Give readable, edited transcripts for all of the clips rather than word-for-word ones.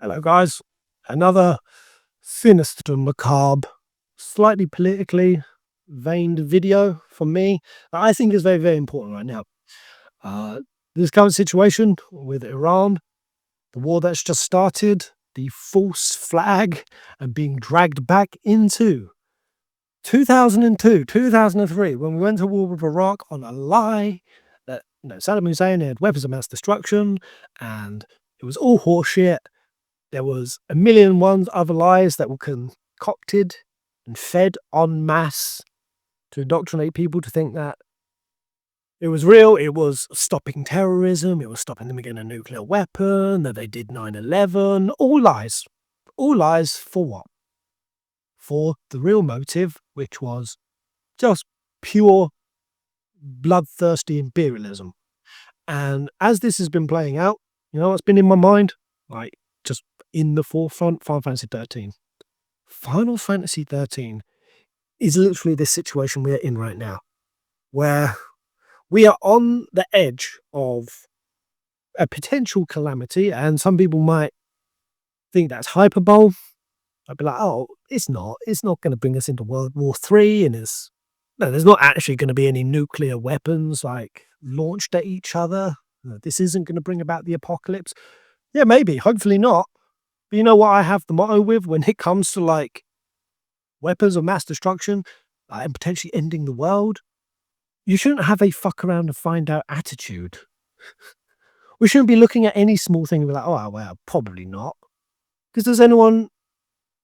Hello, guys. Another sinister, macabre, slightly politically veined video from me that I think is very, very important right now. Uh, this current situation with Iran, the war that's just started, the false flag, and being dragged back into 2002, 2003, when we went to war with Iraq on a lie that Saddam Hussein had weapons of mass destruction and it was all horseshit. There was a million ones other lies that were concocted and fed en masse to indoctrinate people to think that it was real, it was stopping terrorism, it was stopping them getting a nuclear weapon, that they did 9/11, all lies. All lies for what? For the real motive, which was just pure bloodthirsty imperialism. And as this has been playing out, you know what's been in my mind? Like, just in the forefront, Final Fantasy 13. Final Fantasy 13 is literally this situation we're in right now, where we are on the edge of a potential calamity, and some people might think that's hyperbole. I'd be like, oh, it's not. It's not going to bring us into World War III, and there's not actually going to be any nuclear weapons like launched at each other. This isn't going to bring about the apocalypse. Yeah, maybe. Hopefully not. But you know what I have the motto with when it comes to like weapons of mass destruction and potentially ending the world? You shouldn't have a fuck around and find out attitude. We shouldn't be looking at any small thing and be like, oh, well, probably not. Because does anyone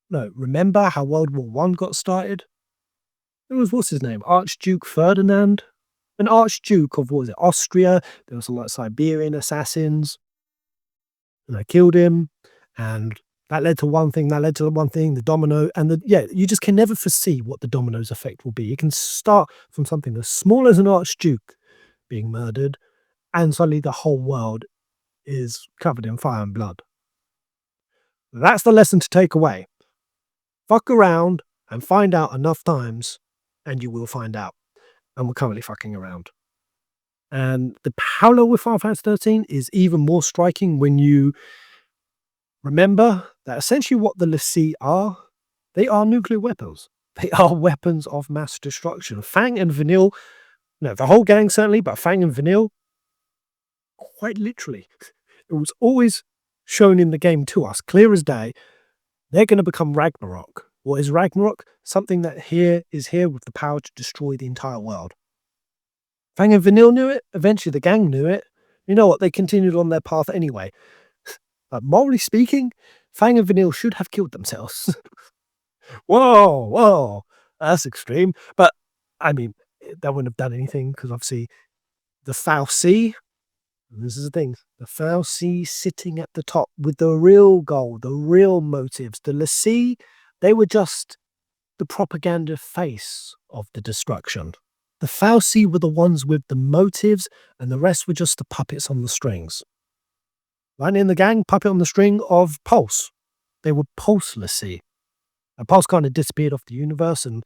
remember how World War One got started? It was, what's his name? Archduke Ferdinand? An Archduke of, what was it, Austria. There was some like Siberian assassins. And they killed him. And that led to one thing, that led to one thing, the domino. And you just can never foresee what the domino's effect will be. It can start from something as small as an Archduke being murdered, and suddenly the whole world is covered in fire and blood. That's the lesson to take away. Fuck around and find out enough times, and you will find out. And we're currently fucking around. And the parallel with Final Fantasy 13 is even more striking when you remember that essentially what the l'Cie are, they are nuclear weapons. They are weapons of mass destruction. Fang and Vanille, the whole gang certainly, but Fang and Vanille, quite literally, it was always shown in the game to us, clear as day, they're going to become Ragnarok. What is Ragnarok? Something that is here with the power to destroy the entire world. Fang and Vanille knew it. Eventually the gang knew it. You know what? They continued on their path anyway. Morally speaking, Fang and Vanille should have killed themselves. Whoa, that's extreme. But, I mean, that wouldn't have done anything because obviously the fal'Cie, this is the thing, the fal'Cie sitting at the top with the real goal, the real motives. The l'Cie, they were just the propaganda face of the destruction. The fal'Cie were the ones with the motives and the rest were just the puppets on the strings. Right in the gang, puppet on the string of Pulse. They were Pulse l'Cie. And Pulse kind of disappeared off the universe and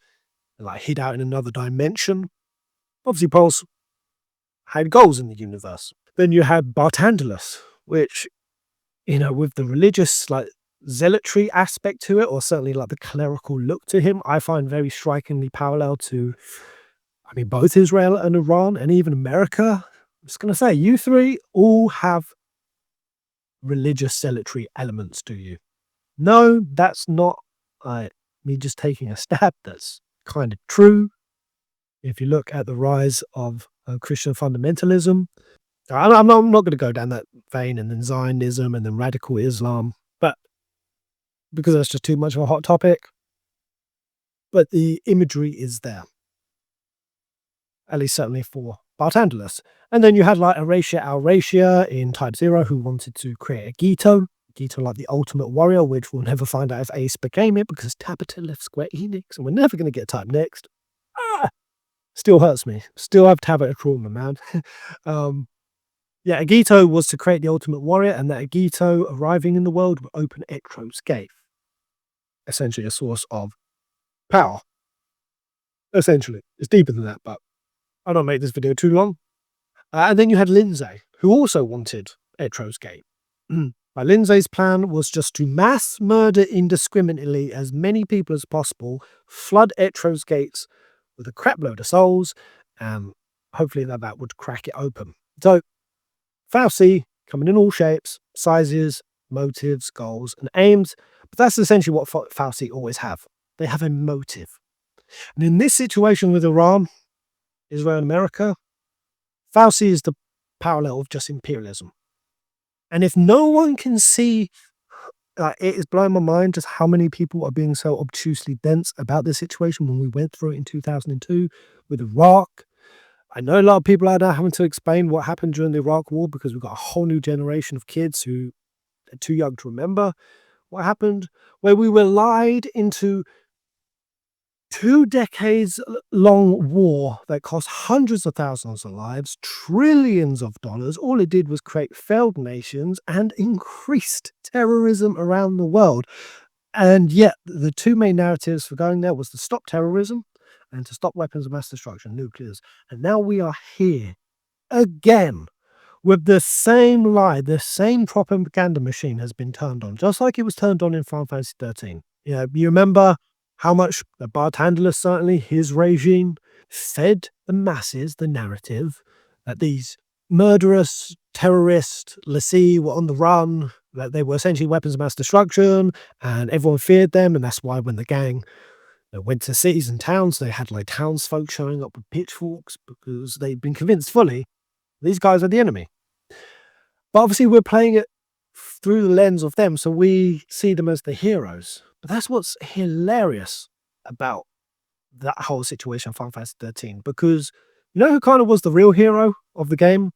like hid out in another dimension. Obviously, Pulse had goals in the universe. Then you had Barthandelus, which, with the religious like zealotry aspect to it, or certainly like the clerical look to him, I find very strikingly parallel to, both Israel and Iran and even America. I'm just going to say, you three all have religious zealotry elements to you. No, that's not me just taking a stab. That's kind of true. If you look at the rise of Christian fundamentalism, I'm not going to go down that vein, and then Zionism and then radical Islam, but because that's just too much of a hot topic. But the imagery is there, at least certainly for Barthandelus. And then you had like Aracia Al-Racia in Type 0 who wanted to create a Gito like the Ultimate Warrior, which we'll never find out if Ace became it because Tabata left Square Enix and we're never going to get Type next. Still hurts me. Still have Tabata trauma, man. Agito was to create the Ultimate Warrior, and that Agito arriving in the world would open Etro's Gate. Essentially a source of power. Essentially. It's deeper than that, but I don't make this video too long. And then you had Lindsay, who also wanted Etro's Gate. Lindsay's plan was just to mass murder indiscriminately as many people as possible, flood Etro's gates with a crap load of souls, and hopefully that would crack it open. So, Fauci coming in all shapes, sizes, motives, goals, and aims. But that's essentially what Fauci always have. They have a motive. And in this situation with Iran, Israel, and America, Fauci is the parallel of just imperialism. And if no one can see, it is blowing my mind just how many people are being so obtusely dense about this situation when we went through it in 2002 with Iraq. I know a lot of people are now having to explain what happened during the Iraq War because we've got a whole new generation of kids who are too young to remember what happened, where we were lied into 2 decades long war that cost hundreds of thousands of lives, trillions of dollars. All it did was create failed nations and increased terrorism around the world. And yet the two main narratives for going there was to stop terrorism and to stop weapons of mass destruction, nuclears. And now we are here again with the same lie. The same propaganda machine has been turned on, just like it was turned on in Final Fantasy 13. You remember how much the Barthandler, certainly his regime, fed the masses the narrative that these murderous terrorists, l'Cie, were on the run, that they were essentially weapons of mass destruction, and everyone feared them. And that's why when the gang went to cities and towns, they had like townsfolk showing up with pitchforks because they'd been convinced fully these guys are the enemy. But obviously we're playing it through the lens of them, so we see them as the heroes. But that's what's hilarious about that whole situation, Final Fantasy 13, because you know who kind of was the real hero of the game?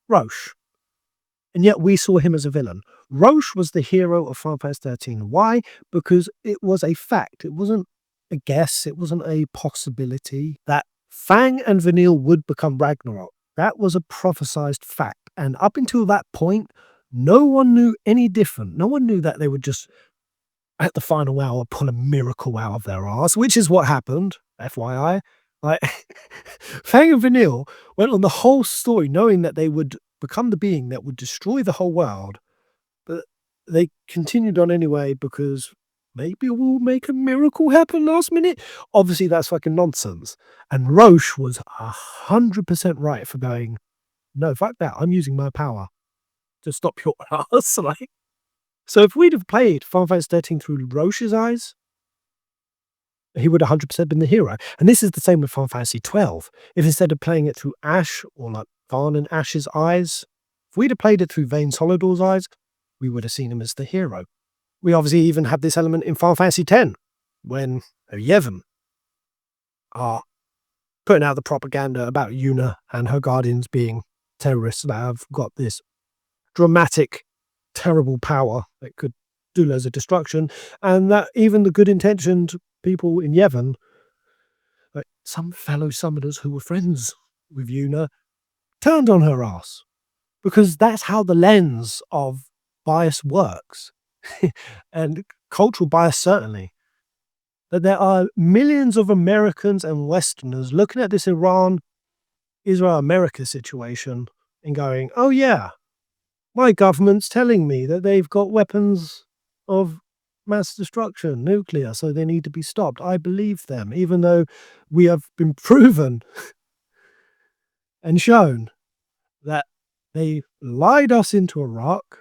Roche. And yet we saw him as a villain. Roche was the hero of Final Fantasy 13. Why? Because it was a fact. It wasn't a guess. It wasn't a possibility that Fang and Vanille would become Ragnarok. That was a prophesized fact. And up until that point, no one knew any different. No one knew that they would just, at the final hour, pull a miracle out of their arse, which is what happened, FYI. Like, Fang and Vanille went on the whole story knowing that they would become the being that would destroy the whole world. But they continued on anyway because maybe we'll make a miracle happen last minute. Obviously, that's fucking nonsense. And Roche was 100% right for going, no, fuck that. I'm using my power to stop your ass. Like, so if we'd have played Final Fantasy 13 through Roche's eyes, he would have 100% been the hero. And this is the same with Final Fantasy 12. If instead of playing it through Ash or like Vaughn and Ash's eyes, if we'd have played it through Vayne Solidor's eyes, we would have seen him as the hero. We obviously even have this element in Final Fantasy X when Yevon are putting out the propaganda about Yuna and her guardians being terrorists that have got this dramatic, terrible power that could do loads of destruction, and that even the good-intentioned people in Yevon, like some fellow summoners who were friends with Yuna, turned on her ass. Because that's how the lens of bias works. And cultural bias, certainly. That there are millions of Americans and Westerners looking at this Iran, Israel, America situation and going, oh yeah, my government's telling me that they've got weapons of mass destruction, nuclear, so they need to be stopped. I believe them, even though we have been proven and shown that they lied us into Iraq.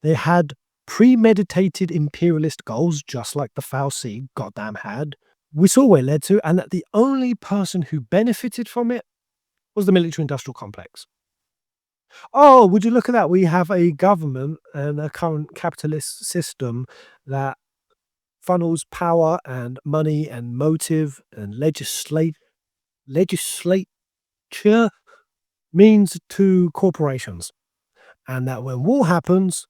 They had premeditated imperialist goals, just like the Fauci goddamn had. We saw where it led to, and that the only person who benefited from it was the military-industrial complex. Oh, would you look at that? We have a government and a current capitalist system that funnels power and money and motive and legislature means to corporations. And that when war happens,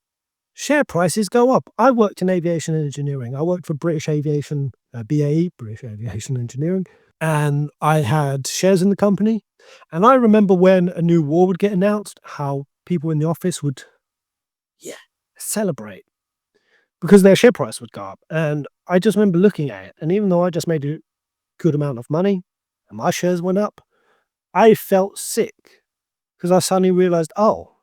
share prices go up. I worked in aviation engineering. I worked for British Aviation, BAE, British Aviation Engineering, and I had shares in the company. And I remember when a new war would get announced, how people in the office would, celebrate because their share price would go up. And I just remember looking at it. And even though I just made a good amount of money and my shares went up, I felt sick because I suddenly realized, oh,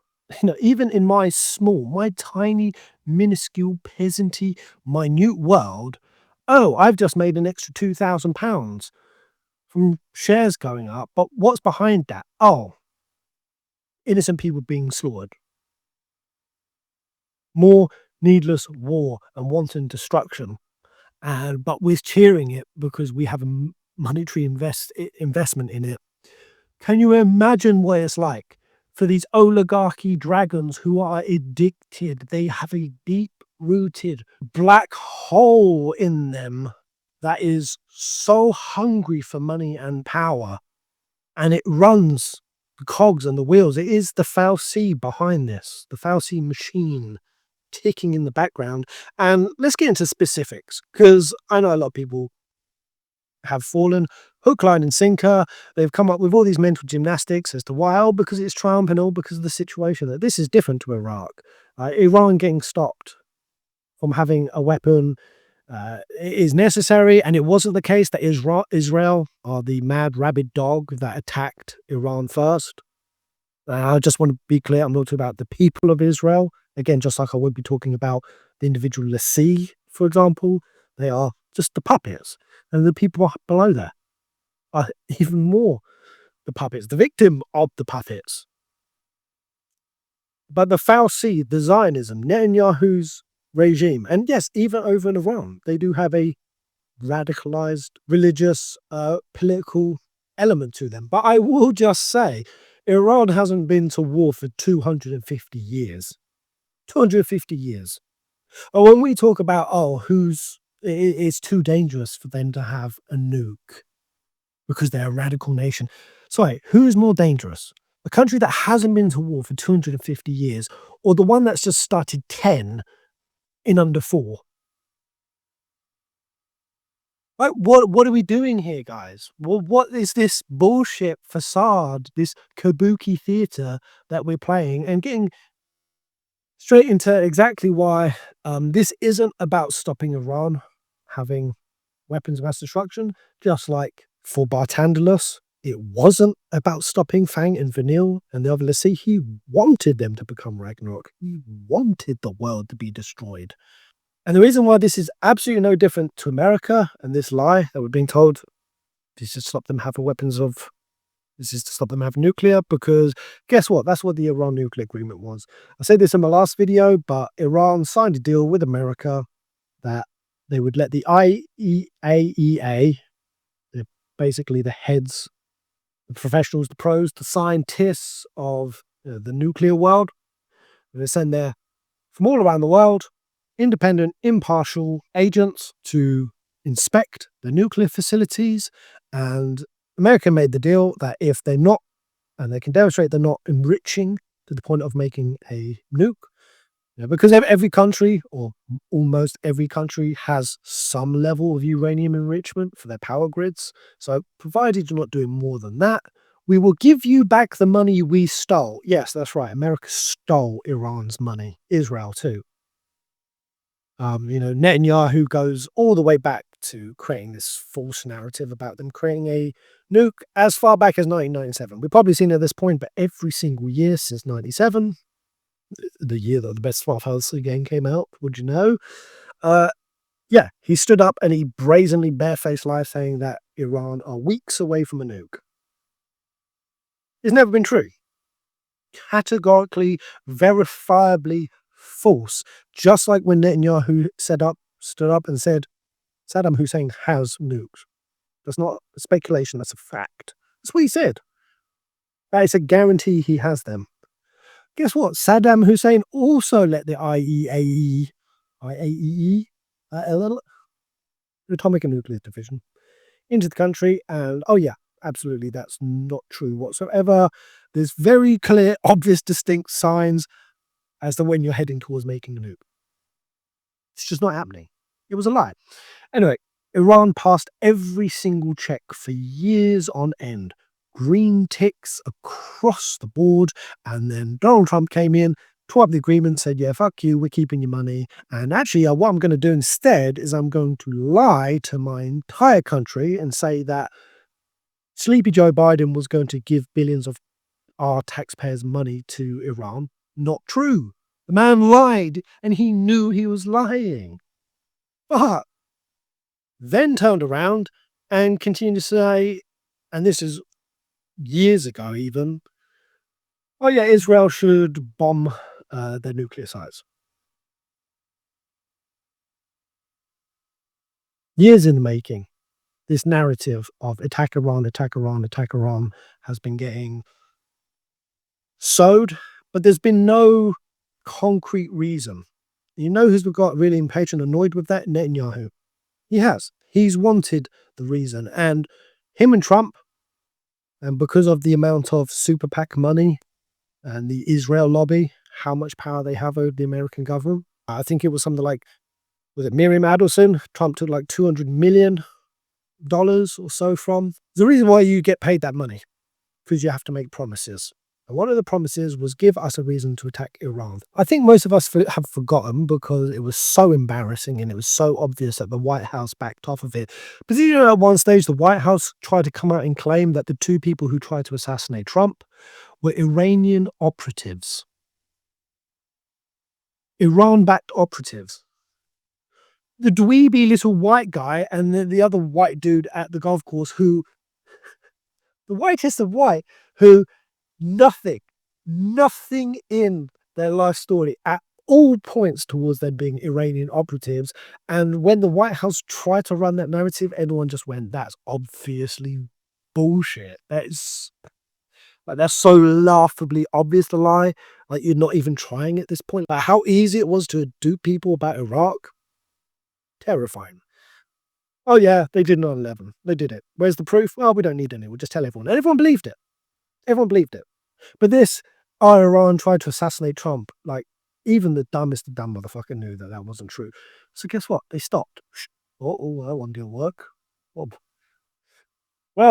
even in my my tiny, minuscule, peasanty, minute world, oh, I've just made an extra £2,000 from shares going up. But what's behind that? Oh, innocent people being slaughtered. More needless war and wanton destruction. And but we're cheering it because we have a monetary investment in it. Can you imagine what it's like for these oligarchy dragons who are addicted? They have a deep rooted black hole in them that is so hungry for money and power, and it runs the cogs and the wheels. It is the Fal'C behind this, the Fal'C machine ticking in the background. And let's get into specifics, because I know a lot of people have fallen hook, line, and sinker. They've come up with all these mental gymnastics as to why, oh, because it's Trump and all because of the situation. That this is different to Iraq. Iran getting stopped from having a weapon is necessary, and it wasn't the case that Israel are the mad rabid dog that attacked Iran first. I just want to be clear, I'm not talking about the people of Israel. Again, just like I would be talking about the individual lessee, for example. They are just the puppets, and the people below there are even more the puppets, the victim of the puppets. But the Fal'C, the Zionism, Netanyahu's regime, and yes, even over in Iran, they do have a radicalized religious, political element to them. But I will just say, Iran hasn't been to war for 250 years. 250 years. Or when we talk about, oh, it's too dangerous for them to have a nuke because they're a radical nation. Sorry, who's more dangerous? A country that hasn't been to war for 250 years, or the one that's just started 10 in under 4? Right, what are we doing here, guys? Well, what is this bullshit facade, this kabuki theater that we're playing? And getting straight into exactly why this isn't about stopping Iran having weapons of mass destruction, just like for Bartandalus, it wasn't about stopping Fang and Vanille and the other Lassie. He wanted them to become Ragnarok. He wanted the world to be destroyed. And the reason why this is absolutely no different to America and this lie that we're being told is to stop them having this is to stop them having nuclear, because guess what? That's what the Iran nuclear agreement was. I said this in my last video, but Iran signed a deal with America that they would let the IAEA, basically the heads, the professionals, the pros, the scientists of the nuclear world, they send there from all around the world, independent, impartial agents to inspect the nuclear facilities. And America made the deal that if they're not, and they can demonstrate they're not enriching to the point of making a nuke, because every country, or almost every country, has some level of uranium enrichment for their power grids. So provided you're not doing more than that, we will give you back the money we stole. Yes, that's right. America stole Iran's money. Israel too. Netanyahu goes all the way back to creating this false narrative about them creating a nuke as far back as 1997. We've probably seen it at this point, but every single year since 97, the year that the best Final Fantasy game came out, would you know? Yeah, he stood up and he brazenly barefaced lied saying that Iran are weeks away from a nuke. It's never been true. Categorically, verifiably false. Just like when Netanyahu stood up and said Saddam Hussein has nukes. That's not speculation, that's a fact. That's what he said. That is a guarantee he has them. Guess what? Saddam Hussein also let the IAEA, the Atomic and Nuclear Division, into the country. And oh yeah, absolutely, that's not true whatsoever. There's very clear, obvious, distinct signs as to when you're heading towards making a nuke. It's just not happening. It was a lie. Anyway, Iran passed every single check for years on end. Green ticks across the board. And then Donald Trump came in, tore up the agreement, said, yeah, fuck you, we're keeping your money. And actually, what I'm going to do instead is I'm going to lie to my entire country and say that Sleepy Joe Biden was going to give billions of our taxpayers' money to Iran. not true. The man lied and he knew he was lying. But then turned around and continued to say, and this is years ago even, oh yeah, Israel should bomb their nuclear sites. Years in the making, this narrative of attack Iran, attack Iran, attack Iran has been getting sowed, but there's been no concrete reason. You know who's got really impatient, annoyed with that? Netanyahu. He has. He's wanted the reason. And him and Trump, and because of the amount of super PAC money and the Israel lobby, how much power they have over the American government. I think it was something like, was it Miriam Adelson? Trump took like $200 million or so from. There's a reason why you get paid that money, because you have to make promises. And one of the promises was give us a reason to attack Iran. I think most of us have forgotten because it was so embarrassing and it was so obvious that the White House backed off of it. But you know, at one stage, the White House tried to come out and claim that the two people who tried to assassinate Trump were Iranian operatives. Iran-backed operatives. The dweeby little white guy and the other white dude at the golf course who, the whitest of white, who nothing in their life story at all points towards them being Iranian operatives. And when the White House tried to run that narrative, everyone just went, that's obviously bullshit. That's so laughably obvious to lie. Like, you're not even trying at this point. Like, how easy it was to dupe people about Iraq. Terrifying. Oh yeah, they did 9/11. They did it. Where's the proof? Well, we don't need any. We'll just tell everyone. And everyone believed it. Everyone believed it. But this, Iran tried to assassinate Trump. Like, even the dumbest of dumb motherfucker knew that wasn't true. So guess what? They stopped. Oh, that one didn't work. Well,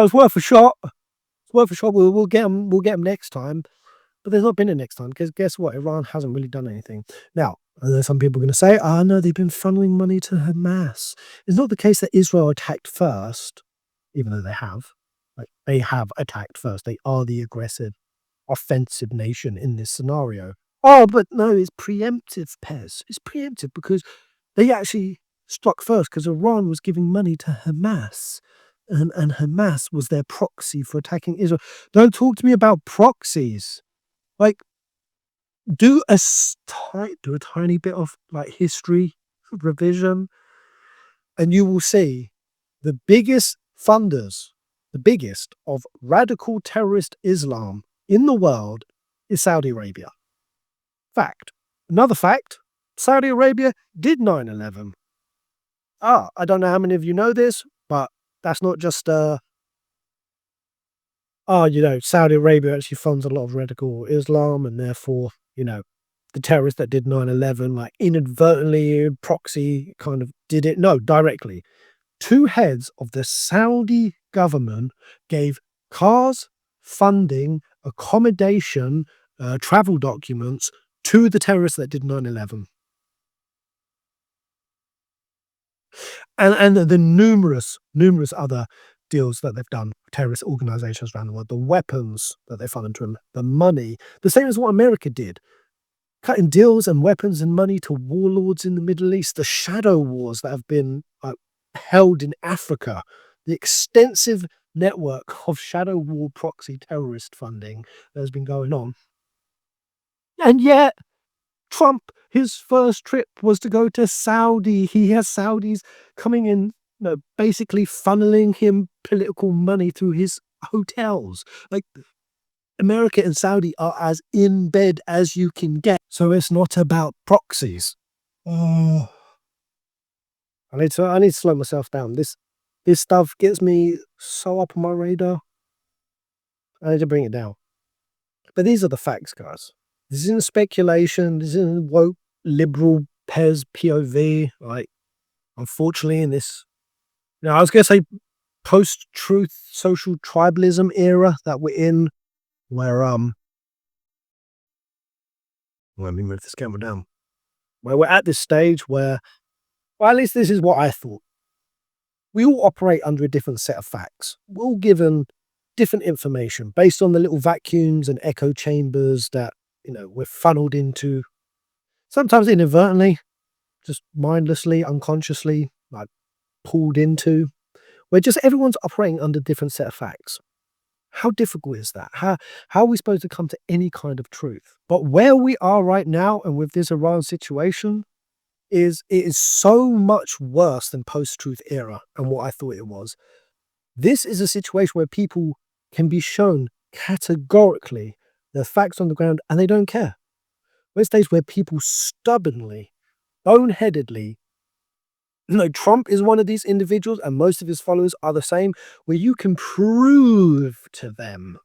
it's worth a shot. It's worth a shot. We'll get them. We'll get them next time. But there's not been a next time, because guess what? Iran hasn't really done anything. Now, some people are going to say, no, they've been funneling money to Hamas. It's not the case that Israel attacked first, even though they have. Like, they have attacked first. They are the aggressive, offensive nation in this scenario. Oh, but no, it's preemptive, Pez. It's preemptive because they actually struck first because Iran was giving money to Hamas. And Hamas was their proxy for attacking Israel. Don't talk to me about proxies. Like, do a tiny bit of like history revision, and you will see the biggest funders, the biggest of radical terrorist Islam in the world is Saudi Arabia. Fact. Another fact, Saudi Arabia did 9/11. I don't know how many of you know this, but that's not just Saudi Arabia actually funds a lot of radical Islam, and therefore, the terrorists that did 9/11, like, inadvertently, proxy kind of did it. No, directly. Two heads of the Saudi government gave cars, funding, accommodation, travel documents to the terrorists that did 9/11. And the numerous other deals that they've done, terrorist organizations around the world, the weapons that they funded to them, the money, the same as what America did. Cutting deals and weapons and money to warlords in the Middle East, the shadow wars that have been held in Africa, the extensive network of shadow war proxy terrorist funding that has been going on. And yet, Trump, his first trip was to go to Saudi. He has Saudis coming in, basically funneling him political money through his hotels. Like, America and Saudi are as in bed as you can get. So it's not about proxies. I need to slow myself down. This stuff gets me so up on my radar. I need to bring it down. But these are the facts, guys. This isn't speculation. This isn't woke liberal Pez POV. Like, unfortunately, in this, I was going to say post-truth social tribalism era that we're in, where let me move this camera down. Where we're at this stage where, well, at least this is what I thought. We all operate under a different set of facts. We're all given different information based on the little vacuums and echo chambers that we're funneled into, sometimes inadvertently, just mindlessly, unconsciously, like pulled into, where just everyone's operating under different set of facts. How difficult is that? How are we supposed to come to any kind of truth? But where we are right now and with this Iran situation it is so much worse than post-truth era and what I thought it was. This is a situation where people can be shown categorically the facts on the ground and they don't care. There's days where people stubbornly, boneheadedly, Trump is one of these individuals and most of his followers are the same, where you can prove to them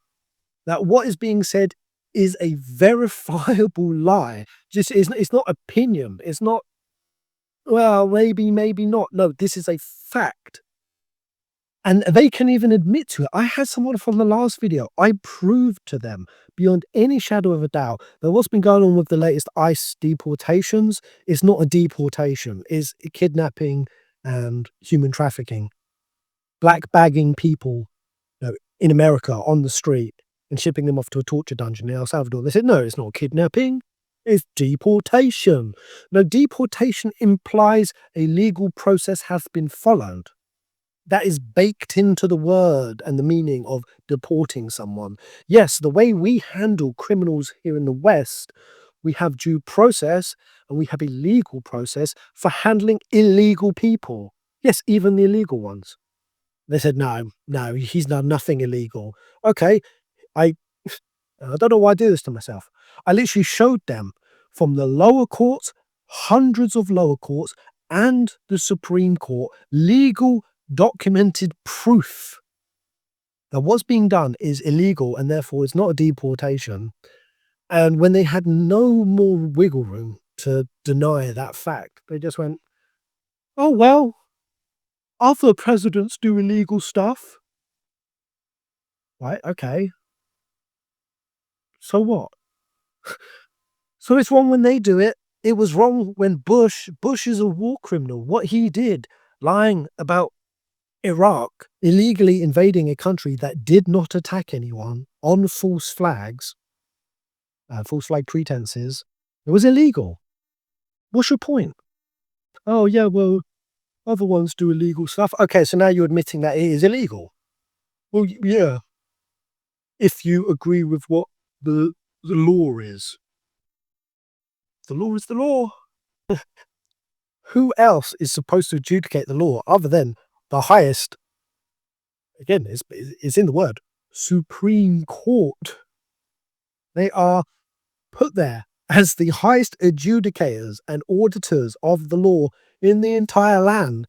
that what is being said is a verifiable lie. Just it's not opinion. It's not, well, maybe, maybe not. No, this is a fact. And they can even admit to it. I had someone from the last video. I proved to them beyond any shadow of a doubt that what's been going on with the latest ICE deportations is not a deportation, is kidnapping and human trafficking, black bagging people, in America on the street and shipping them off to a torture dungeon in El Salvador. They said, no, it's not kidnapping. It's deportation. No, deportation implies a legal process has been followed. That is baked into the word and the meaning of deporting someone. Yes, the way we handle criminals here in the West, we have due process and we have a legal process for handling illegal people. Yes, even the illegal ones. They said, no, he's done nothing illegal. Okay, I don't know why I do this to myself. I literally showed them from the lower courts, hundreds of lower courts, and the Supreme Court, legal documented proof that what's being done is illegal and therefore it's not a deportation. And when they had no more wiggle room to deny that fact, they just went, oh, well, other presidents do illegal stuff. Right, okay. So what? So it's wrong when they do it. It was wrong when Bush is a war criminal. What he did, lying about Iraq, illegally invading a country that did not attack anyone on false flags, false flag pretenses, it was illegal. What's your point? Oh, yeah, well, other ones do illegal stuff. Okay, so now you're admitting that it is illegal. Well, yeah. If you agree with what the law is. The law is the law. Who else is supposed to adjudicate the law other than the highest, again, it's in the word, Supreme Court? They are put there as the highest adjudicators and auditors of the law in the entire land.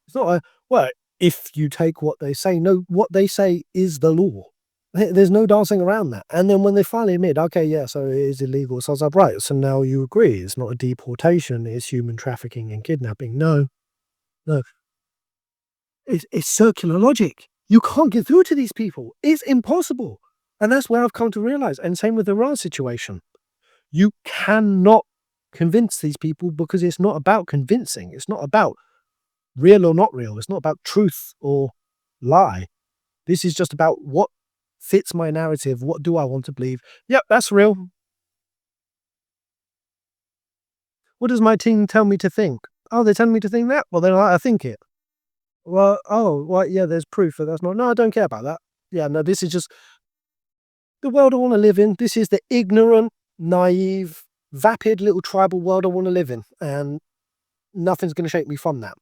It's not well, if you take what they say, no, what they say is the law. There's no dancing around that. And then when they finally admit, okay, yeah, so it is illegal. So I was like, right, so now you agree. It's not a deportation. It's human trafficking and kidnapping. No. It's circular logic. You can't get through to these people. It's impossible. And that's where I've come to realize. And same with the Iran situation. You cannot convince these people because it's not about convincing. It's not about real or not real. It's not about truth or lie. This is just about what fits my narrative. What do I want to believe? Yep, that's real. What does my team tell me to think? Oh, they're telling me to think that? Well, then I think it. Well, oh, well, yeah, there's proof that that's not. No, I don't care about that. Yeah, no, this is just the world I want to live in. This is the ignorant, naive, vapid little tribal world I want to live in. And nothing's going to shake me from that.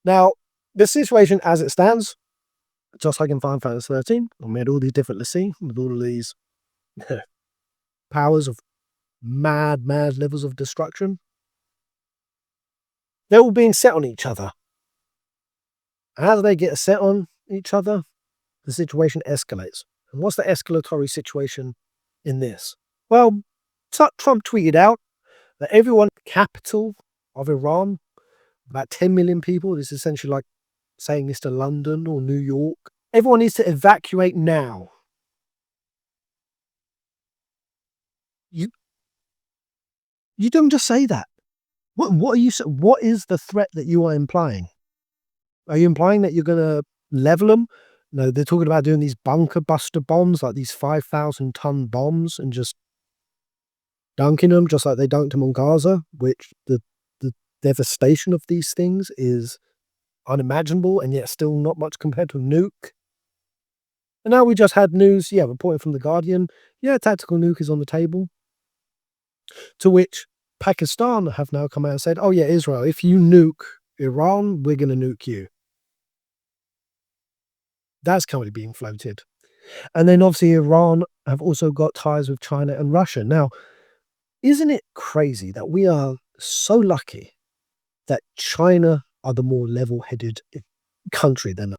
Now, the situation as it stands, just like in Final Fantasy 13, I made all these different L'Cie with all of these powers of mad levels of destruction. They're all being set on each other. How do they get set on each other? The situation escalates. And what's the escalatory situation in this? Well, Trump tweeted out that everyone in the capital of Iran, about 10 million people, this is essentially like saying this to London or New York, everyone needs to evacuate now. You don't just say that. What is the threat that you are implying? Are you implying that you're going to level them? No, they're talking about doing these bunker buster bombs, like these 5,000-ton bombs, and just dunking them just like they dunked them on Gaza, which the devastation of these things is unimaginable, and yet still not much compared to a nuke. And now we just had news, yeah, reporting from The Guardian, yeah, tactical nuke is on the table, to which Pakistan have now come out and said, oh yeah, Israel, if you nuke Iran, we're going to nuke you. That's currently being floated. And then obviously Iran have also got ties with China and Russia. Now, isn't it crazy that we are so lucky that China are the more level-headed country than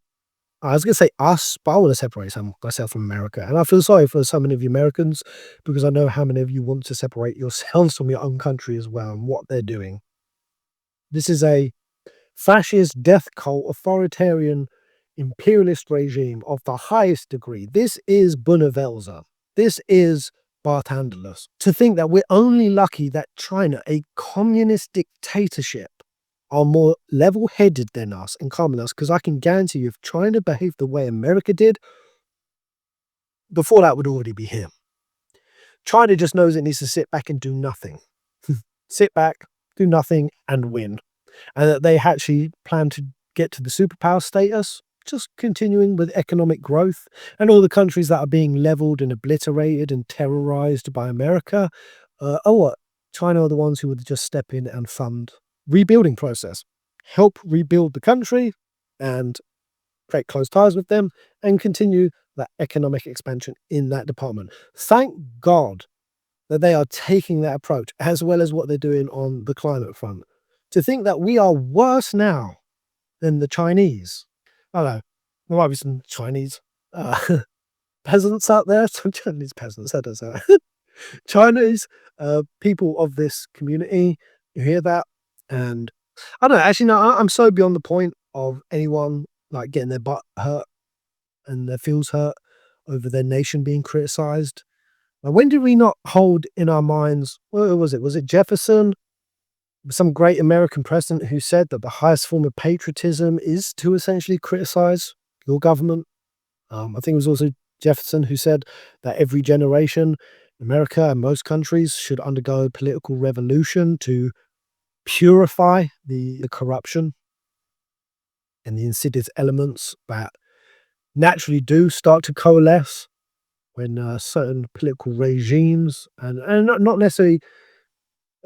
I was gonna say us, but I wanna separate myself from America, and I feel sorry for so many of you Americans because I know how many of you want to separate yourselves from your own country as well and what they're doing. This is a fascist, death cult, authoritarian, imperialist regime of the highest degree. This is Bunnevelza. This is Barthandalus. To think that we're only lucky that China, a communist dictatorship, are more level-headed than us and calm than us, because I can guarantee you if China behaved the way America did, the fallout would already be here. China just knows it needs to sit back and do nothing. Sit back, do nothing, and win. And that they actually plan to get to the superpower status, just continuing with economic growth, and all the countries that are being leveled and obliterated and terrorized by America, China are the ones who would just step in and fund rebuilding process, help rebuild the country and create close ties with them and continue that economic expansion in that department. Thank God that they are taking that approach, as well as what they're doing on the climate front. To think that we are worse now than the Chinese. I don't know. There might be some Chinese peasants out there. Some Chinese peasants, that does sound Chinese people of this community. You hear that, and I don't know. Actually, no, I'm so beyond the point of anyone like getting their butt hurt and their feels hurt over their nation being criticized. Now, when did we not hold in our minds? What was it? Was it Jefferson? Some great American president who said that the highest form of patriotism is to essentially criticize your government. I think it was also Jefferson who said that every generation, America and most countries should undergo political revolution to purify the corruption and the insidious elements that naturally do start to coalesce when certain political regimes and not necessarily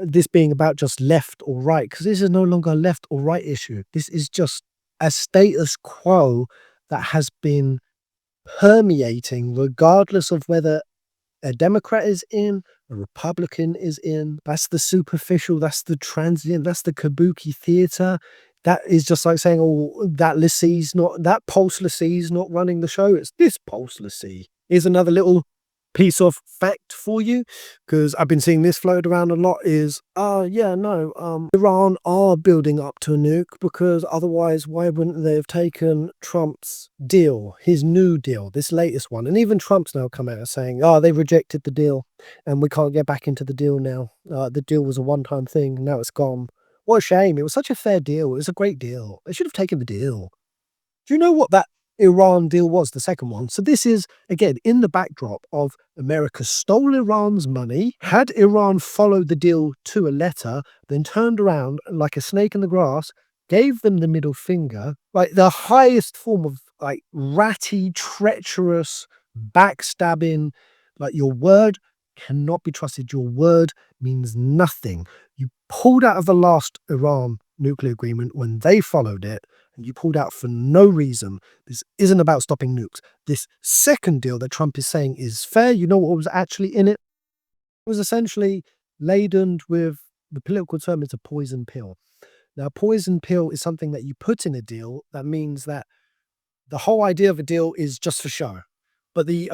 this being about just left or right, because this is no longer a left or right issue. This is just a status quo that has been permeating regardless of whether a Democrat is in, a Republican is in. That's the superficial, that's the transient, that's the kabuki theater. That is just like saying, oh, that lessee's not, that Pulse lessee's not running the show. It's this Pulse lessee. Here's another little piece of fact for you, because I've been seeing this floated around a lot, is Iran are building up to a nuke, because otherwise why wouldn't they have taken Trump's deal, his new deal, this latest one? And even Trump's now come out saying, they rejected the deal and we can't get back into the deal now. The deal was a one-time thing, now it's gone. What a shame. It was such a fair deal. It was a great deal. They should have taken the deal. Do you know what that Iran deal was, the second one? So this is, again, in the backdrop of America stole Iran's money, had Iran followed the deal to a letter, then turned around like a snake in the grass, gave them the middle finger, like the highest form of like ratty, treacherous, backstabbing, like your word cannot be trusted. Your word means nothing. You pulled out of the last Iran nuclear agreement when they followed it, and you pulled out for no reason. This isn't about stopping nukes. This second deal that Trump is saying is fair, you know what was actually in it? It was essentially laden with, the political term is a poison pill. Now, a poison pill is something that you put in a deal that means that the whole idea of a deal is just for show. But the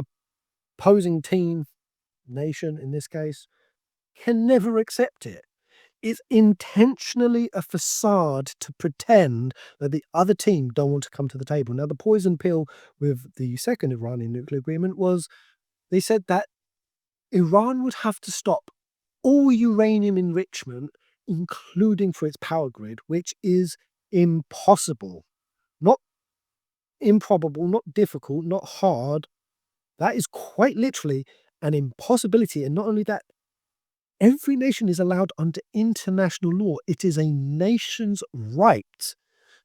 opposing team, nation in this case, can never accept it. It's intentionally a facade to pretend that the other team don't want to come to the table. Now, the poison pill with the second Iranian nuclear agreement was they said that Iran would have to stop all uranium enrichment, including for its power grid, which is impossible. Not improbable, not difficult, not hard. That is quite literally an impossibility. And not only that, Every nation is allowed under international law. It is a nation's right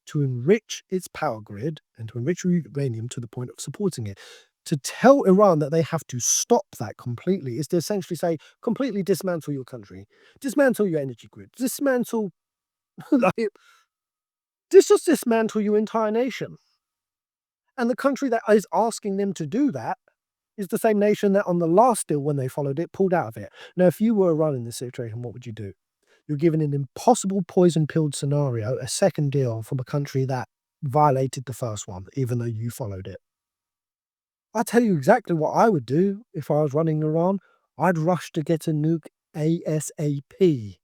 to enrich its power grid and to enrich uranium to the point of supporting it. To tell Iran that they have to stop that completely is to essentially say, completely dismantle your country, dismantle your energy grid, dismantle, like, just dismantle your entire nation. And the country that is asking them to do that is the same nation that on the last deal, when they followed it, pulled out of it. Now, if you were Iran in this situation, what would you do? You're given an impossible poison-pilled scenario, a second deal from a country that violated the first one, even though you followed it. I'll tell you exactly what I would do if I was running Iran. I'd rush to get a nuke ASAP.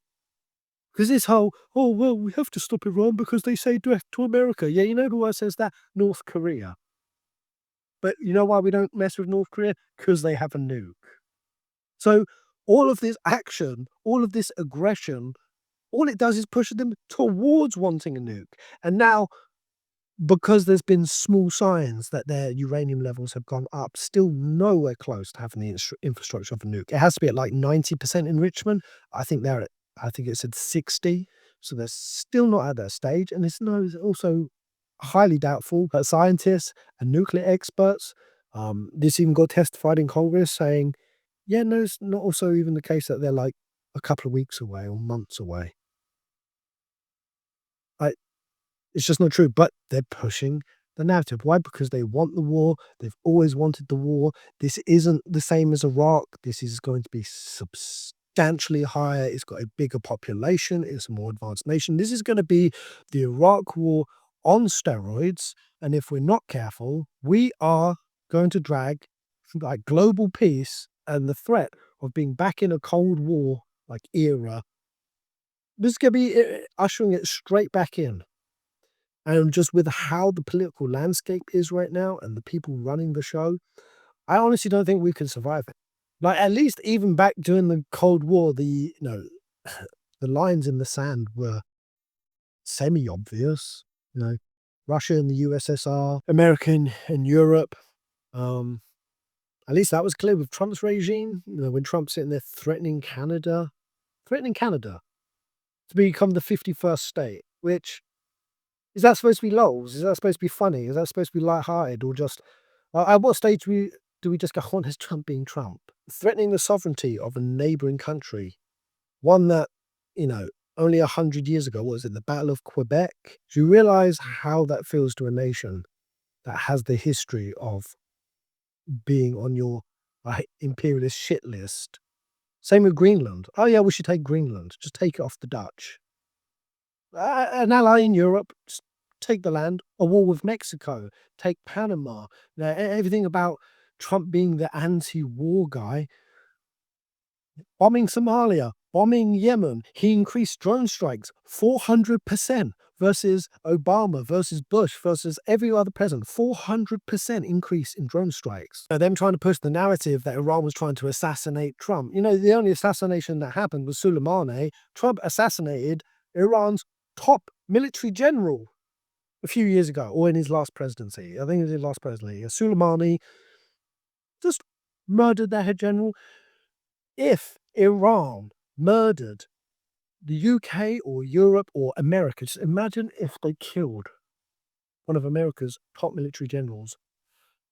Because this whole, oh, well, we have to stop Iran because they say death to America. Yeah, you know who else says that? North Korea. But you know why we don't mess with North Korea? Because they have a nuke. So all of this action, all of this aggression, all it does is push them towards wanting a nuke. And now, because there's been small signs that their uranium levels have gone up, still nowhere close to having the infrastructure of a nuke. It has to be at like 90% enrichment. I think it said 60. So they're still not at that stage. And it's also highly doubtful that scientists and nuclear experts, this even got testified in Congress saying, yeah, no, it's not also even the case that they're like a couple of weeks away or months away. I, it's just not true, but they're pushing the narrative. Why? Because they want the war. They've always wanted the war. This isn't the same as Iraq. This is going to be substantially higher. It's got a bigger population. It's a more advanced nation. This is going to be the Iraq war on steroids. And if we're not careful, we are going to drag like global peace and the threat of being back in a Cold War like era. This is going to be ushering it straight back in. And just with how the political landscape is right now and the people running the show, I honestly don't think we can survive it. Like, at least even back during the Cold War, the lines in the sand were semi-obvious. Russia and the USSR, America and Europe. At least that was clear with Trump's regime. When Trump's sitting there threatening Canada to become the 51st state, which is that supposed to be lols? Is that supposed to be funny? Is that supposed to be lighthearted? Or just, at what stage do we just go on as Trump being Trump? Threatening the sovereignty of a neighboring country, one that, only 100 years ago, what was it, the Battle of Quebec? Do you realize how that feels to a nation that has the history of being on your imperialist shit list? Same with Greenland. Oh yeah, we should take Greenland. Just take it off the Dutch. An ally in Europe, just take the land. A war with Mexico, take Panama. Everything about Trump being the anti-war guy. Bombing Somalia, bombing Yemen. He increased drone strikes 400% versus Obama, versus Bush, versus every other president. 400% increase in drone strikes. Them trying to push the narrative that Iran was trying to assassinate Trump. The only assassination that happened was Soleimani. Trump assassinated Iran's top military general a few years ago, or in his last presidency. I think it was his last presidency. Soleimani just murdered their head general. If Iran murdered the UK or Europe or America, just imagine if they killed one of America's top military generals.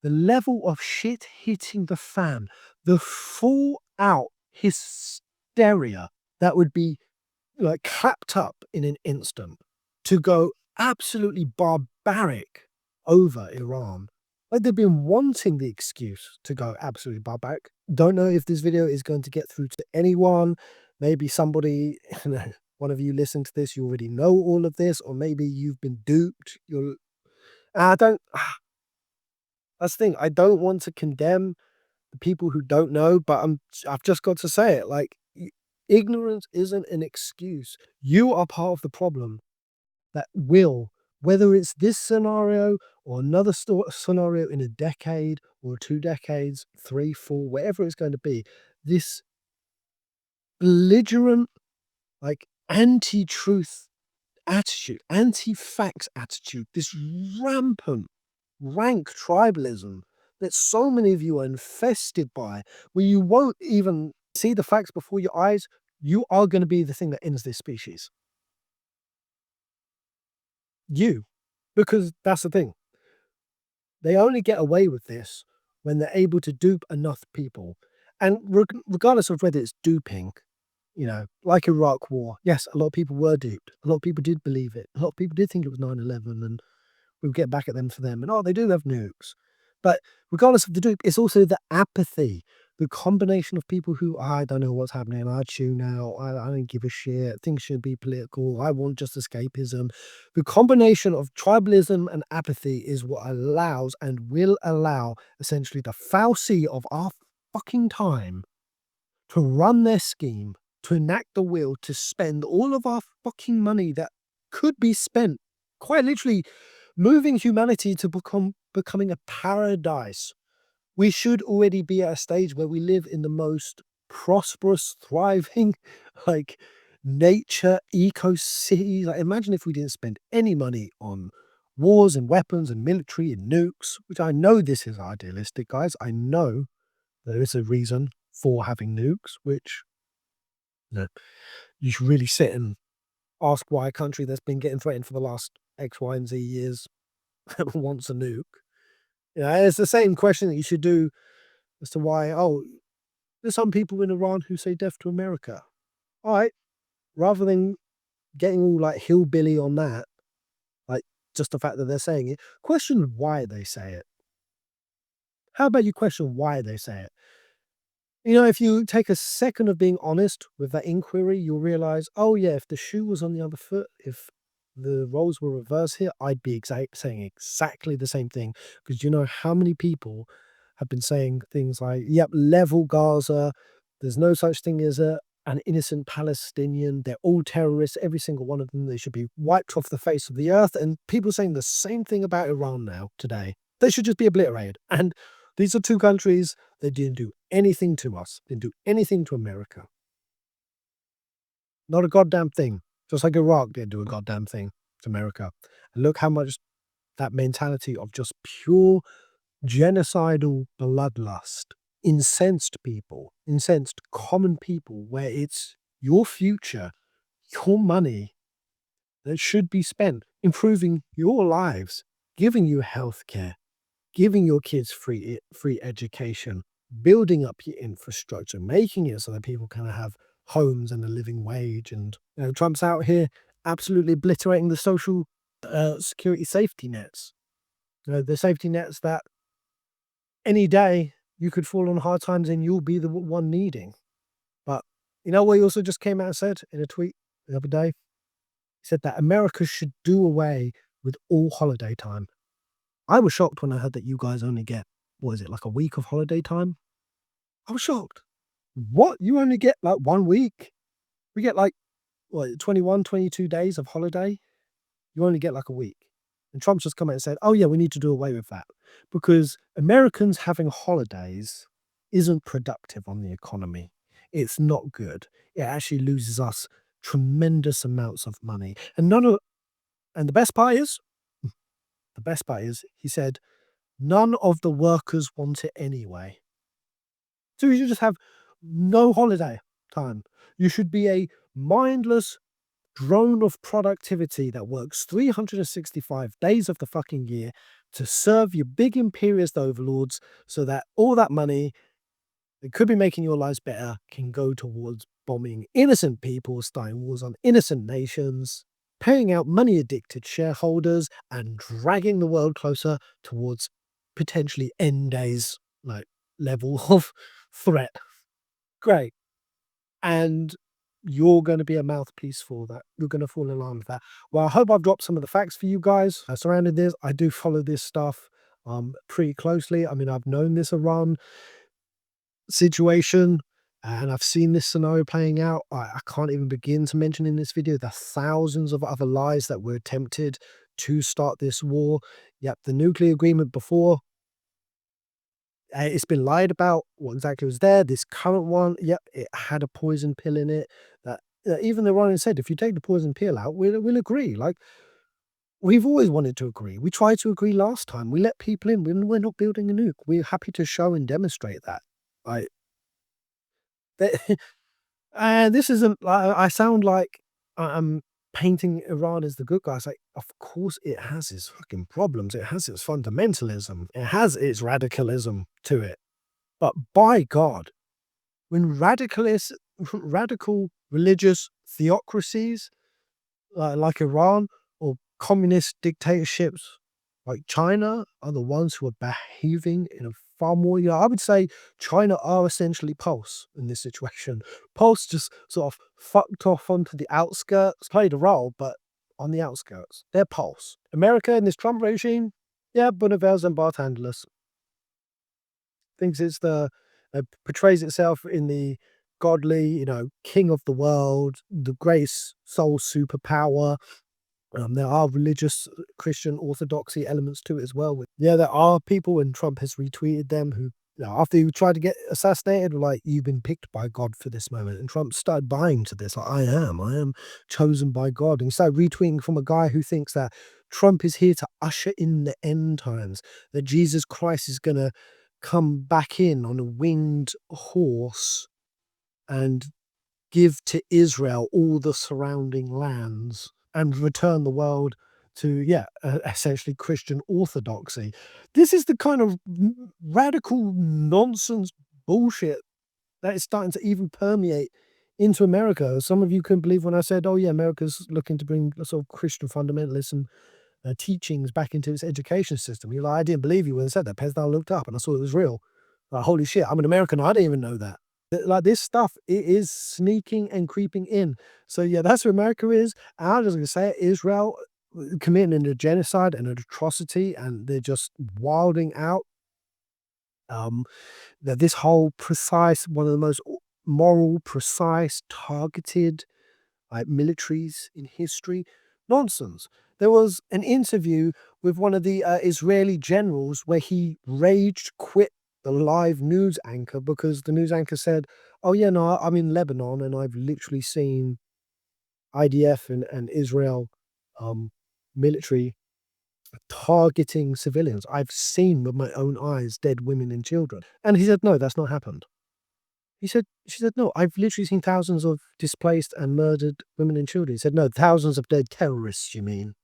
The level of shit hitting the fan, the full out hysteria that would be like clapped up in an instant to go absolutely barbaric over Iran. Like, they've been wanting the excuse to go absolutely barbaric. Don't know if this video is going to get through to anyone. Maybe somebody, one of you listen to this, you already know all of this, or maybe you've been duped. That's the thing. I don't want to condemn the people who don't know, but I've just got to say it. Like, ignorance isn't an excuse. You are part of the problem that will, whether it's this scenario or another scenario in a decade or 2 decades, 3, 4, whatever it's going to be, this belligerent, like, anti-truth attitude, anti-facts attitude, this rampant, rank tribalism that so many of you are infested by, where you won't even see the facts before your eyes, you are gonna be the thing that ends this species. You. Because that's the thing. They only get away with this when they're able to dupe enough people. And regardless of whether it's duping, like Iraq War, yes, a lot of people were duped. A lot of people did believe it. A lot of people did think it was 9/11 and we would get back at them for them. And oh, they do have nukes. But regardless of the dupe, it's also the apathy, the combination of people who I don't know what's happening. I tune out. I don't give a shit. Things should be political. I want just escapism. The combination of tribalism and apathy is what allows and will allow essentially the fal'Cie of our fucking time to run their scheme, to enact the will, to spend all of our fucking money that could be spent quite literally moving humanity to becoming a paradise. We should already be at a stage where we live in the most prosperous, thriving, like nature eco city. Like, imagine if we didn't spend any money on wars and weapons and military and nukes, which I know this is idealistic, guys. I know there is a reason for having nukes, which you should really sit and ask why a country that's been getting threatened for the last X, Y, and Z years wants a nuke. It's the same question that you should do as to why, oh, there's some people in Iran who say death to America. All right, rather than getting all like hillbilly on that, like just the fact that they're saying it, question why they say it. How about you question why they say it? If you take a second of being honest with that inquiry, you'll realize, oh yeah, if the shoe was on the other foot, if the roles were reversed here, I'd be saying exactly the same thing. Because you know how many people have been saying things like, yep, level Gaza, there's no such thing as an innocent Palestinian, they're all terrorists, every single one of them, they should be wiped off the face of the earth. And people saying the same thing about Iran now, today. They should just be obliterated. And these are two countries that didn't do anything to us, didn't do anything to America. Not a goddamn thing. Just like Iraq didn't do a goddamn thing to America. And look how much that mentality of just pure genocidal bloodlust incensed people, incensed common people, where it's your future, your money that should be spent improving your lives, giving you healthcare, giving your kids free education, building up your infrastructure, making it so that people can have homes and a living wage. And Trump's out here absolutely obliterating the social security safety nets. The safety nets that any day you could fall on hard times and you'll be the one needing. But you know what he also just came out and said in a tweet the other day? He said that America should do away with all holiday time. I was shocked when I heard that you guys only get, what is it, like a week of holiday time? I was shocked. What? You only get like 1 week? We get like, what, 21, 22 days of holiday? You only get like a week. And Trump's just come out and said, oh yeah, we need to do away with that. Because Americans having holidays isn't productive on the economy. It's not good. It actually loses us tremendous amounts of money. And the best part is, he said, none of the workers want it anyway. So you should just have no holiday time. You should be a mindless drone of productivity that works 365 days of the fucking year to serve your big imperialist overlords so that all that money that could be making your lives better can go towards bombing innocent people, starting wars on innocent nations, paying out money-addicted shareholders, and dragging the world closer towards potentially end days like level of threat. Great. And you're going to be a mouthpiece for that. You're going to fall in line with that. Well, I hope I've dropped some of the facts for you guys surrounding this. I do follow this stuff pretty closely. I mean, I've known this Iran situation and I've seen this scenario playing out. I can't even begin to mention in this video the thousands of other lies that were attempted to start this war. Yep, the nuclear agreement before, it's been lied about what exactly was there. This current one, yep, it had a poison pill in it. That even the Iranians said, if you take the poison pill out, we'll agree. Like, we've always wanted to agree. We tried to agree last time. We let people in. We're not building a nuke. We're happy to show and demonstrate that. Like, And this isn't I sound like I'm painting Iran as the good guys. Like, of course it has its fucking problems. It has its fundamentalism. It has its radicalism to it. But by God, when radical religious theocracies like Iran or communist dictatorships like China are the ones who are behaving in a far more, I would say China are essentially Pulse in this situation. Pulse just sort of fucked off onto the outskirts, played a role, but on the outskirts. They're Pulse. America in this Trump regime, yeah, Bunavels and Barthandlers thinks it's portrays itself in the godly, king of the world, the grace, soul superpower. There are religious Christian orthodoxy elements to it as well. Yeah, there are people, and Trump has retweeted them who, after he tried to get assassinated, were like, "You've been picked by God for this moment." And Trump started buying to this, like, I am chosen by God. And he started retweeting from a guy who thinks that Trump is here to usher in the end times, that Jesus Christ is going to come back in on a winged horse and give to Israel all the surrounding lands and return the world to, yeah, essentially Christian orthodoxy. This is the kind of radical nonsense bullshit that is starting to even permeate into America. Some of you couldn't believe when I said, "Oh yeah, America's looking to bring sort of Christian fundamentalism teachings back into its education system." You're like, "I didn't believe you when I said that." Pez, I looked up and I saw it was real. Like, holy shit, I'm an American. I didn't even know that. Like this stuff, it is sneaking and creeping in. So yeah, that's where America is. And I'm just gonna say it, Israel committing a genocide and an atrocity, and they're just wilding out. Um, that this whole precise, one of the most moral, precise, targeted like militaries in history. Nonsense. There was an interview with one of the Israeli generals where he raged quit the live news anchor because the news anchor said, "Oh yeah, no, I'm in Lebanon and I've literally seen IDF and Israel um, military targeting civilians. I've seen with my own eyes dead women and children." And he said, "No, that's not happened." She said, "No, I've literally seen thousands of displaced and murdered women and children." He said, "No, thousands of dead terrorists, you mean?"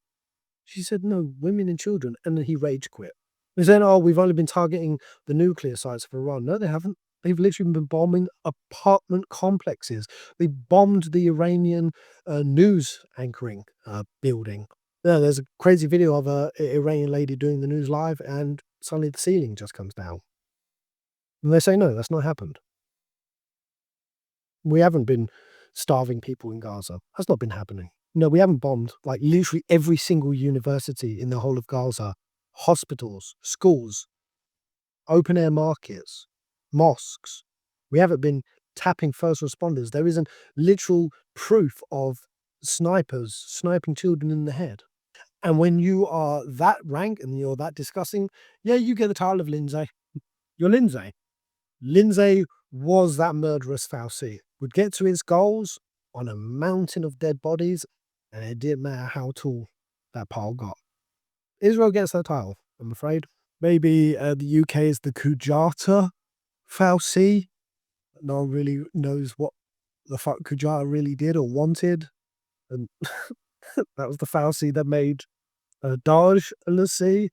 She said, "No, women and children." And then he rage quit. He said, "Oh, we've only been targeting the nuclear sites of Iran." No, they haven't. They've literally been bombing apartment complexes. They bombed the Iranian news anchoring building. Yeah, there's a crazy video of a Iranian lady doing the news live, and suddenly the ceiling just comes down. And they say, "No, that's not happened. We haven't been starving people in Gaza. That's not been happening. No, we haven't bombed like literally every single university in the whole of Gaza, hospitals, schools, open air markets, mosques. We haven't been tapping first responders. There isn't literal proof of snipers sniping children in the head." And when you are that rank and you're that disgusting, yeah, you get the title of Lindsay. You're Lindsay. Lindsay was that murderous Fauci, would get to his goals on a mountain of dead bodies, and it didn't matter how tall that pile got. Israel gets that title, I'm afraid. Maybe the UK is the Kujata Fauci. No one really knows what the fuck Kujata really did or wanted. And that was the Fauci that made Dodge and the sea.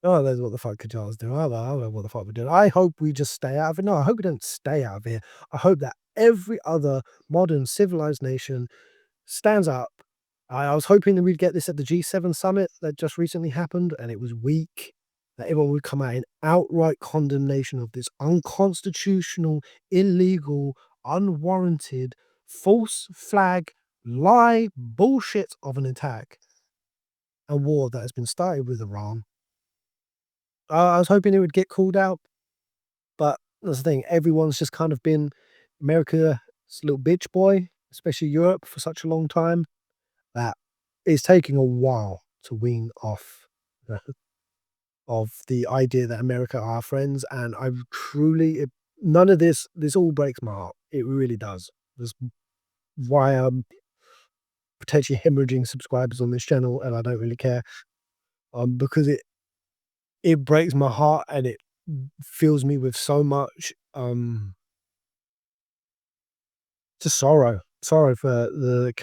Oh, that's what the fuck Kajal's doing. I don't know what the fuck we're doing. I hope we just stay out of it. No, I hope we don't stay out of here. I hope that every other modern civilized nation stands up. I was hoping that we'd get this at the G7 summit that just recently happened, and it was weak. That everyone would come out in outright condemnation of this unconstitutional, illegal, unwarranted, false flag, lie, bullshit of an attack and war that has been started with Iran. I was hoping it would get called out, but that's the thing. Everyone's just kind of been America's little bitch boy, especially Europe, for such a long time that it's taking a while to wean off uh, of the idea that America are our friends. And I truly, none of this all breaks my heart. It really does. That's why I'm potentially hemorrhaging subscribers on this channel, and I don't really care. Because it breaks my heart and it fills me with so much Just sorrow. Sorrow for the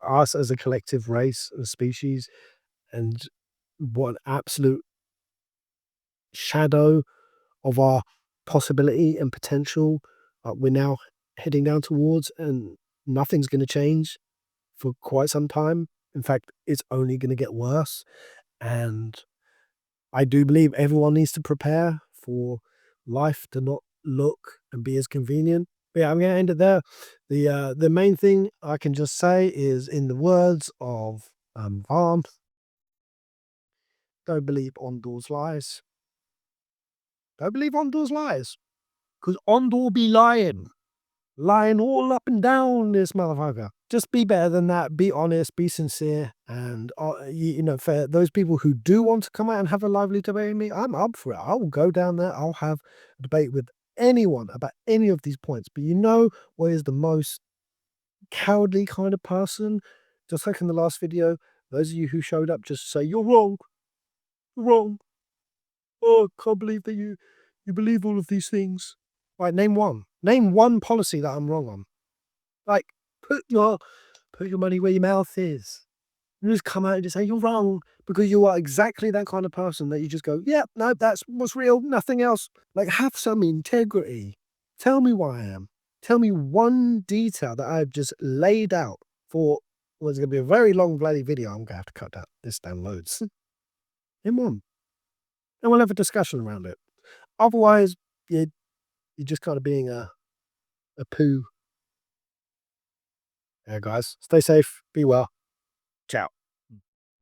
us as a collective race and species, and what an absolute shadow of our possibility and potential we're now heading down towards, and nothing's going to change for quite some time. In fact, it's only going to get worse. And I do believe everyone needs to prepare for life to not look and be as convenient. But yeah, I'm going to end it there. The main thing I can just say is, in the words of Varn, don't believe Ondor's lies. Don't believe Ondor's lies, because Ondor be lying. Lying all up and down this motherfucker. Just be better than that. Be honest, be sincere. And, for those people who do want to come out and have a lively debate with me, I'm up for it. I will go down there. I'll have a debate with anyone about any of these points. But you know what is the most cowardly kind of person? Just like in the last video, those of you who showed up just say, you're wrong. You're wrong. Oh, I can't believe that you believe all of these things. Right, name one. Name one policy that I'm wrong on. Like, put your money where your mouth is. You just come out and just say you're wrong, because you are exactly that kind of person that you just go, yeah, no, that's what's real, nothing else. Like, have some integrity. Tell me why I am. Tell me one detail that I've just laid out for what's going to be a very long bloody video. I'm going to have to cut this down loads. In one. And we'll have a discussion around it. Otherwise, you're just kind of being a poo. Yeah, guys, stay safe, be well. Ciao.